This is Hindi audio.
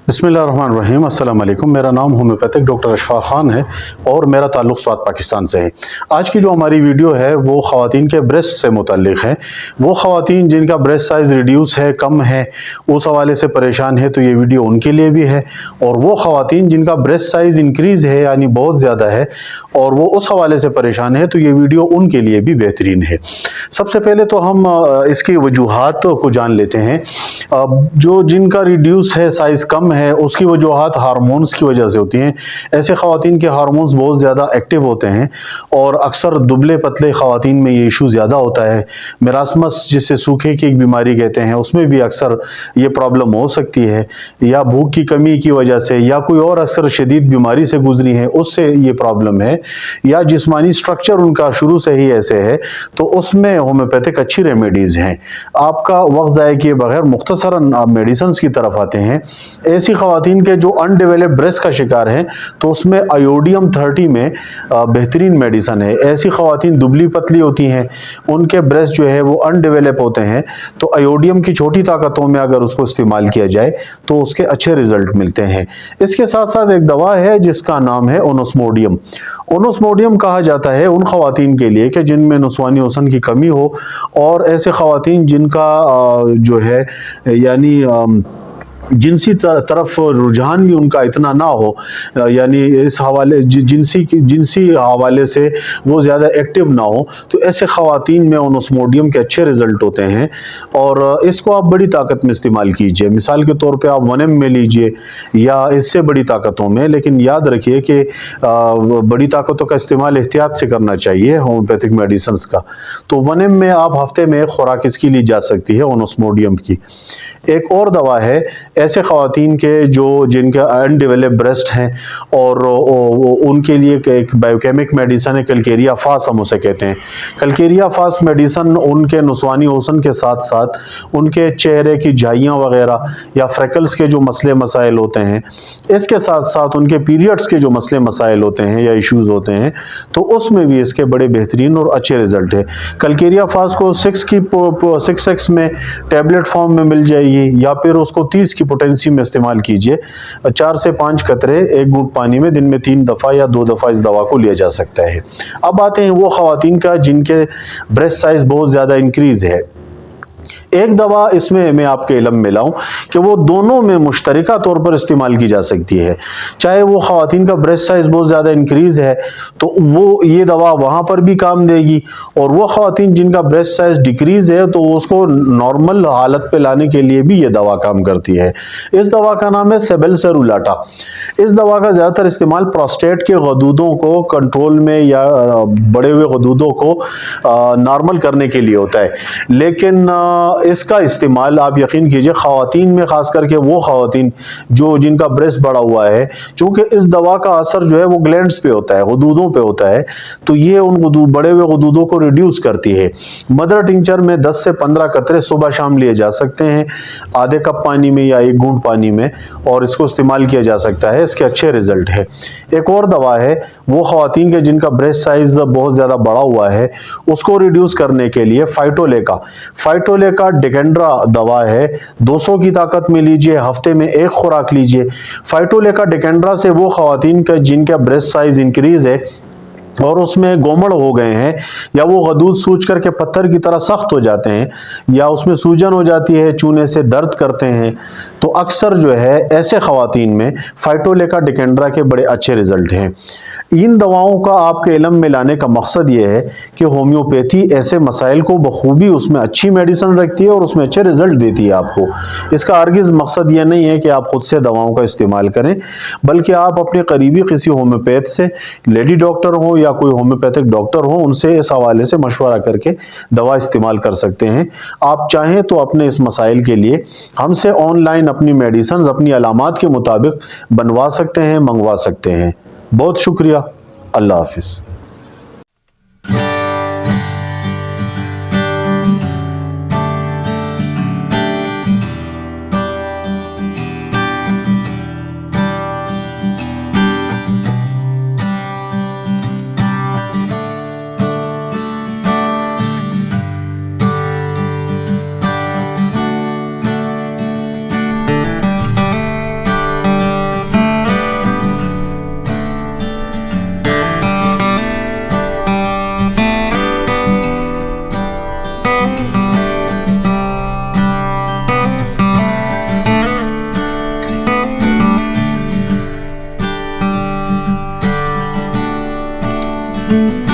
बिस्मिल्लाहिर्रहमानिर्रहीम। अस्सलाम वालेकुम। मेरा नाम होम्योपैथिक डॉक्टर अशफाक ख़ान है और मेरा ताल्लुक़ स्वात पाकिस्तान से है। आज की जो हमारी वीडियो है वो ख़वातीन के ब्रेस्ट से मुतल्लिक़ है। वो ख़वातीन जिनका ब्रेस्ट साइज़ रिड्यूस है, कम है, उस हवाले से परेशान है तो ये वीडियो उनके लिए भी है। और वो ख़वातीन जिनका ब्रेस्ट साइज़ इंक्रीज़ है यानी बहुत ज़्यादा है और वो उस हवाले से परेशान है तो ये वीडियो उनके लिए भी बेहतरीन है। सबसे पहले तो हम इसकी वजूहात को जान लेते हैं। जो जिनका रिड्यूस है, साइज़ कम है, उसकी वजूहात हार्मोन्स की वजह से होती हैं। ऐसे ख़वातीन के हार्मोन्स बहुत ज़्यादा एक्टिव होते हैं और अक्सर दुबले पतले ख़वातीन में ये इशू ज़्यादा होता है। मेरास्मस जिसे सूखे की एक बीमारी कहते हैं, उसमें भी अक्सर ये प्रॉब्लम हो सकती है, या भूख की कमी की वजह से, या कोई और अक्सर शदीद बीमारी से गुजरी है उससे ये प्रॉब्लम है, या जिस्मानी स्ट्रक्चर उनका शुरू से ही ऐसे है, तो उसमें होम्योपैथिक अच्छी रेमेडीज़ हैं। आपका वक्त ज़ाया किए बगैर मुख्तसरन आप मेडिसिन की तरफ आते हैं। ऐसी ख़वातीन के जो अनडेवलप्ड ब्रेस्ट का शिकार हैं तो उसमें आयोडियम 30 में बेहतरीन मेडिसन है। ऐसी ख़वातीन दुबली पतली होती हैं, उनके ब्रेस्ट जो है वो अनडेवलप होते हैं, तो आयोडियम की छोटी ताकतों में अगर उसको इस्तेमाल किया जाए तो उसके अच्छे रिजल्ट मिलते हैं। इसके साथ साथ एक दवा है जिसका नाम है ओनोस्मोडियम। ओनोस्मोडियम कहा जाता है उन ख़वातीन के लिए कि जिनमें नुस्वानी हुस्न की कमी हो और ऐसे ख़वातीन जिनका जो है यानी जिनसी तरफ रुझान भी उनका इतना ना हो, यानी इस हवाले जिनसी हवाले से वो ज़्यादा एक्टिव ना हो, तो ऐसे ख़वातीन में ओनोस्मोडियम के अच्छे रिज़ल्ट होते हैं। और इसको आप बड़ी ताकत में इस्तेमाल कीजिए, मिसाल के तौर पे आप 1 mg में लीजिए या इससे बड़ी ताकतों में, लेकिन याद रखिए कि बड़ी ताकतों का इस्तेमाल एहतियात से करना चाहिए होम्योपैथिक मेडिसिन का। तो 1 mg में आप हफ्ते में एक खुराक इसकी ली जा सकती है ओनोस्मोडियम की। एक और दवा है ऐसे ख़वातीन के जिनके अनडेवलप्ड ब्रेस्ट हैं और उनके लिए एक बायोकेमिक मेडिसन है, कलकेरिया फास हम उसे कहते हैं। कलकेरिया फास मेडिसन उनके नुस्वानी हुस्न के साथ साथ उनके चेहरे की झाइयाँ वगैरह या फ्रेकल्स के जो मसले मसाइल होते हैं, इसके साथ साथ उनके पीरियड्स के जो मसले मसाइल होते हैं या इश्यूज़ होते हैं, तो उसमें भी इसके बड़े बेहतरीन और अच्छे रिज़ल्ट है। कलकेरिया फास को 6x में टैबलेट फॉर्म में मिल जाएगी, या फिर उसको 30 की पोटेंसी में इस्तेमाल कीजिए। 4 से 5 कतरे 1 घूंट पानी में दिन में 3 दफ़ा या 2 दफ़ा इस दवा को लिया जा सकता है। अब आते हैं वो ख़वातीन का जिनके ब्रेस्ट साइज़ बहुत ज़्यादा इंक्रीज़ है। एक दवा इसमें मैं आपके इल्म में लाऊं कि वो दोनों में मुश्तरका तौर पर इस्तेमाल की जा सकती है। चाहे वो ख़वातीन का ब्रेस्ट साइज़ बहुत ज़्यादा इंक्रीज़ है तो वो ये दवा वहाँ पर भी काम देगी, और वो ख़वातीन जिनका ब्रेस्ट साइज़ डिक्रीज़ है तो उसको नॉर्मल हालत पे लाने के लिए भी ये दवा काम करती है। इस दवा का नाम है सेबेलसेरुलाटा। इस दवा का ज़्यादातर इस्तेमाल प्रोस्टेट के गदूदों को कंट्रोल में या बड़े हुए गदूदों को नॉर्मल करने के लिए होता है, लेकिन इसका इस्तेमाल आप यकीन कीजिए ख़वातीन में, ख़ास करके वो ख़वातीन जिनका ब्रेस्ट बड़ा हुआ है, चूँकि इस दवा का असर जो है वो ग्लैंड्स पे होता है, गदूदों पे होता है, तो ये उन बड़े हुए गदूदों को रिड्यूस करती है। मदर टिंचर में 10 से 15 कतरे सुबह शाम लिए जा सकते हैं, आधे कप पानी में या 1 घूंट पानी में, और इसको इस्तेमाल किया जा सकता है। इसके अच्छे रिजल्ट है। एक और दवा है वो ख़वातीन के जिनका ब्रेस्ट साइज़ बहुत ज़्यादा बड़ा हुआ है, उसको रिड्यूस करने के लिए फाइटोलेका डिकेंड्रा दवा है। 200 की ताकत में लीजिए, हफ्ते में एक खुराक लीजिए। फाइटोलेका डिकेंड्रा से वो ख़वातीन का जिनका ब्रेस्ट साइज़ इंक्रीज़ है और उसमें गोमड़ हो गए हैं, या वो गदूद सूज करके पत्थर की तरह सख्त हो जाते हैं, या उसमें सूजन हो जाती है, चूने से दर्द करते हैं, तो अक्सर जो है ऐसे ख़वातीन में फाइटोलेका डिकेंड्रा के बड़े अच्छे रिज़ल्ट हैं। इन दवाओं का आपके इल्म में लाने का मकसद ये है कि होम्योपैथी ऐसे मसाइल को बखूबी उसमें अच्छी मेडिसिन रखती है और उसमें अच्छे रिज़ल्ट देती है आपको। इसका हरगिज़ मकसद ये नहीं है कि आप खुद से दवाओं का इस्तेमाल करें, बल्कि आप अपने करीबी किसी होम्योपैथ से, लेडी डॉक्टर हो या कोई होम्योपैथिक डॉक्टर हो, उनसे इस हवाले से मशवरा करके दवा इस्तेमाल कर सकते हैं। आप चाहें तो अपने इस मसाइल के लिए हमसे ऑनलाइन अपनी मेडिसिन अपनी अलामात के मुताबिक बनवा सकते हैं, मंगवा सकते हैं। बहुत शुक्रिया। अल्लाह हाफिज़। है।